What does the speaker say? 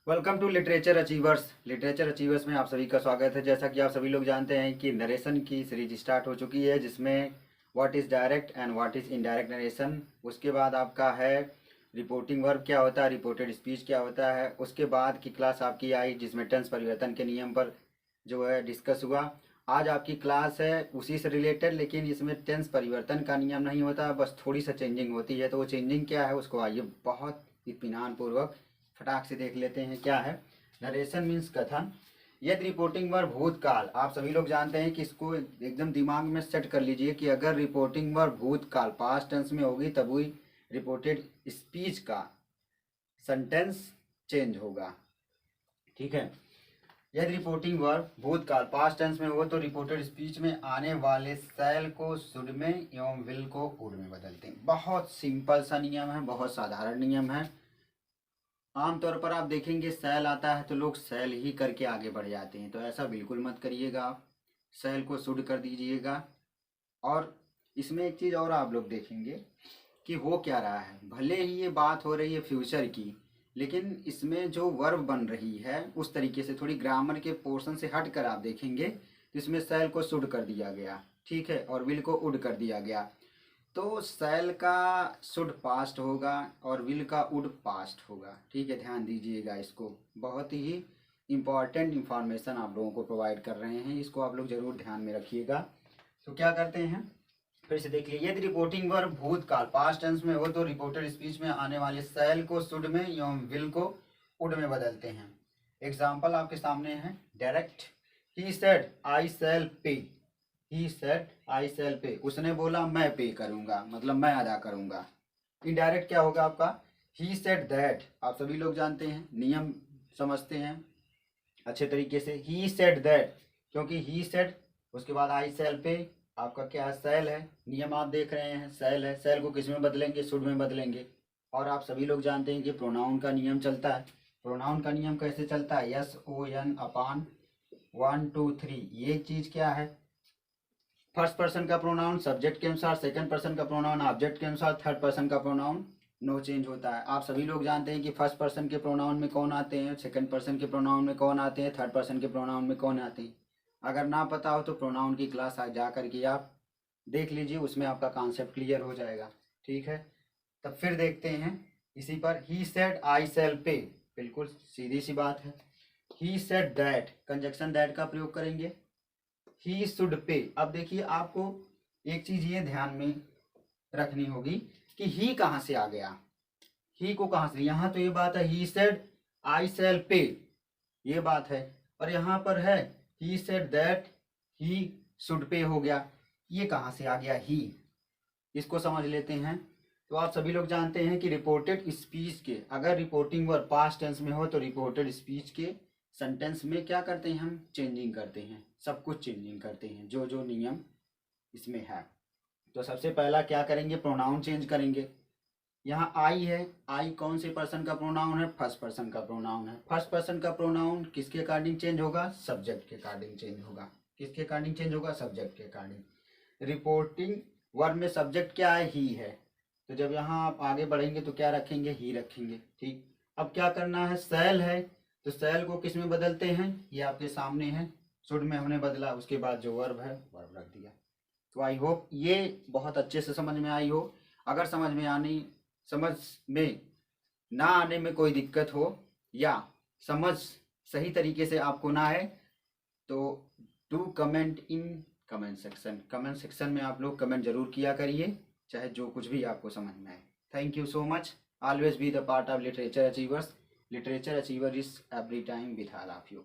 Welcome to Literature Achievers. Literature Achievers में आप सभी का स्वागत है। जैसा कि आप सभी लोग जानते हैं कि नरेशन की सीरीज स्टार्ट हो चुकी है, जिसमें what is direct and what is indirect narration. उसके बाद आपका है रिपोर्टिंग वर्ब क्या होता है, रिपोर्टेड स्पीच क्या होता है। उसके बाद की क्लास आपकी आई जिसमें टेंस परिवर्तन के नियम पर जो है डिस्कस हुआ। आज आपकी क्लास है उसी से रिलेटेड, लेकिन इसमें टेंस परिवर्तन का नियम नहीं होता, बस थोड़ी सा चेंजिंग होती है। तो वो चेंजिंग क्या है उसको आइए बहुत इत्मीनान पूर्वक फटाक से देख लेते हैं क्या है। नरेशन मीन्स कथन। यदि रिपोर्टिंग वर्ब भूतकाल, आप सभी लोग जानते हैं कि इसको एकदम दिमाग में सेट कर लीजिए कि अगर रिपोर्टिंग वर्ब भूतकाल पास्ट टेंस में होगी तब ही रिपोर्टेड स्पीच का सेंटेंस चेंज होगा। ठीक है। यदि रिपोर्टिंग वर्ब भूतकाल पास्ट टेंस में हो तो रिपोर्टेड स्पीच में आने वाले शैल को शुड में एवं विल को वुड में बदलते हैं। बहुत सिंपल सा नियम है, बहुत साधारण नियम है। आमतौर पर आप देखेंगे सेल आता है तो लोग सेल ही करके आगे बढ़ जाते हैं, तो ऐसा बिल्कुल मत करिएगा। आप सेल को शुड कर दीजिएगा। और इसमें एक चीज़ और आप लोग देखेंगे कि हो क्या रहा है। भले ही ये बात हो रही है फ्यूचर की, लेकिन इसमें जो वर्ब बन रही है उस तरीके से थोड़ी ग्रामर के पोर्शन से हट कर आप देखेंगे तो इसमें सेल को शुड कर दिया गया, ठीक है, और विल को उड कर दिया गया। तो सेल का शुड पास्ट होगा और विल का वुड पास्ट होगा। ठीक है, ध्यान दीजिएगा इसको। बहुत ही इम्पॉर्टेंट इंफॉर्मेशन आप लोगों को प्रोवाइड कर रहे हैं, इसको आप लोग ज़रूर ध्यान में रखिएगा। तो क्या करते हैं, फिर से देखिए। यदि रिपोर्टिंग वर्ब भूतकाल पास्ट टेंस में हो तो रिपोर्टेड स्पीच में आने वाले सेल को शुड में एवं विल को वुड में बदलते हैं। एग्जाम्पल आपके सामने है। Direct, he said I sell pay. He said I sell पे, उसने बोला मैं पे करूंगा, मतलब मैं अदा करूंगा। इनडायरेक्ट क्या होगा आपका, ही सेड दैट। आप सभी लोग जानते हैं, नियम समझते हैं अच्छे तरीके से। ही सेड दैट, क्योंकि ही सेड उसके बाद आई सेल पे, आपका क्या है, सेल है। नियम आप देख रहे हैं, सेल है। सेल को किस में बदलेंगे, शुड में बदलेंगे। और आप सभी लोग जानते हैं कि प्रोनाउन का नियम चलता है। प्रोनाउन का नियम कैसे चलता है, यस ओ एन अपान 1 2 3। ये चीज़ क्या है, फर्स्ट पर्सन का प्रोनाउन सब्जेक्ट के अनुसार, सेकंड पर्सन का प्रोनाउन ऑब्जेक्ट के अनुसार, थर्ड पर्सन का प्रोनाउन नो चेंज होता है। आप सभी लोग जानते हैं कि फर्स्ट पर्सन के प्रोनाउन में कौन आते हैं, सेकंड पर्सन के प्रोनाउन में कौन आते हैं, थर्ड पर्सन के प्रोनाउन में कौन आते हैं। अगर ना पता हो तो प्रोनाउन की क्लास आज जा करके आप देख लीजिए, उसमें आपका कॉन्सेप्ट क्लियर हो जाएगा। ठीक है, तब फिर देखते हैं इसी पर। ही सेड आई सेल पे, बिल्कुल सीधी सी बात है। He said that, conjunction that का प्रयोग करेंगे। He should pay. अब देखिए आपको एक चीज ये ध्यान में रखनी होगी कि ही कहाँ से आ गया। ही को कहाँ से, यहाँ तो ये बात है ही सेड आई सेल पे, ये बात है। और यहाँ पर है he said that he should pay हो गया, ये कहाँ से आ गया ही, इसको समझ लेते हैं। तो आप सभी लोग जानते हैं कि रिपोर्टेड स्पीच के, अगर रिपोर्टिंग वर्ब पास्ट टेंस में हो तो रिपोर्टेड स्पीच के सेंटेंस में क्या करते हैं, हम चेंजिंग करते हैं, सब कुछ चेंजिंग करते हैं जो जो नियम इसमें है। तो सबसे पहला क्या करेंगे, प्रोनाउन चेंज करेंगे। यहाँ आई है, आई कौन से पर्सन का प्रोनाउन है, फर्स्ट पर्सन का प्रोनाउन है। फर्स्ट पर्सन का प्रोनाउन किसके अकॉर्डिंग चेंज होगा, सब्जेक्ट के अकॉर्डिंग चेंज होगा। किसके अकॉर्डिंग चेंज होगा, सब्जेक्ट के अकॉर्डिंग। रिपोर्टिंग वर्ब में सब्जेक्ट क्या है, ही है, तो जब यहाँ आप आगे बढ़ेंगे तो क्या रखेंगे, ही रखेंगे। ठीक, अब क्या करना है, सेल है तो सेल को किस में बदलते हैं, ये आपके सामने है, शुड में हमने बदला, उसके बाद जो वर्ब है वर्ब रख दिया। तो आई होप ये बहुत अच्छे से समझ में आई हो। अगर समझ में ना आने में कोई दिक्कत हो या समझ सही तरीके से आपको ना आए तो do comment in comment section. Comment section में आप लोग कमेंट जरूर किया करिए, चाहे जो कुछ भी आपको समझ में आए। Thank you so much. Always be the part of literature Achievers. Literature achiever is every time with all of you.